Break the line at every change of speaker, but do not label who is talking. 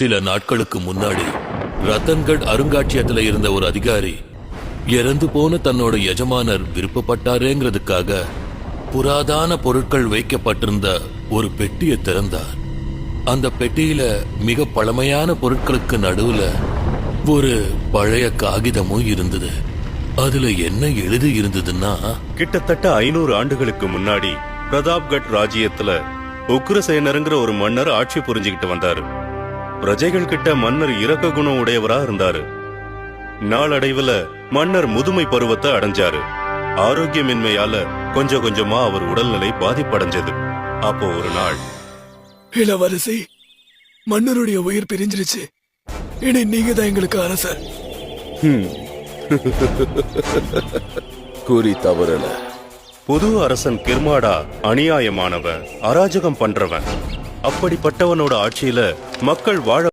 சில நாட்களுக்கு முன்னாடி ரத்தன்கட் அருங்காட்சியகத்துல இருந்த ஒரு அதிகாரி இறந்து போன தன்னோட எஜமானர் விருப்பப்பட்டாரேங்கிறதுக்காக புராதான பொருட்கள் வைக்கப்பட்டிருந்த ஒரு பெட்டியை திறந்தார். அந்த பெட்டியில மிக பழமையான பொருட்களுக்கு நடுவுல ஒரு பழைய காகிதமும் இருந்தது. அதுல என்ன எழுதி இருந்ததுன்னா,
கிட்டத்தட்ட 500 ஆண்டுகளுக்கு முன்னாடி பிரதாப்கட் ராஜ்யத்துல உக்ரசேனருங்கிற ஒரு மன்னர் ஆட்சி புரிஞ்சுக்கிட்டு வந்தாரு. பிரஜைகள் கிட்ட மன்னர் இரக்க குணம் உடையவரா இருந்தாரு. நாளடைவுல மன்னர் முதுமை பருவத்தை அடைஞ்சாரு. ஆரோக்கியமின்மையால கொஞ்சம் கொஞ்சமா அவர் உடல்நிலை பாதிப்படைஞ்சது. அப்போ ஒரு நாள்,
இளவரசி, மன்னருடைய உயிர் பிரிஞ்சிருச்சு. இனி நீங்க தான் எங்களுக்கு அரசர்.
கூறி தவறல.
புது அரசன் கிர்மாடா அநியாயமானவன், அராஜகம் பண்றவன். அப்படிப்பட்டவனோட ஆட்சியில மக்கள் வாழ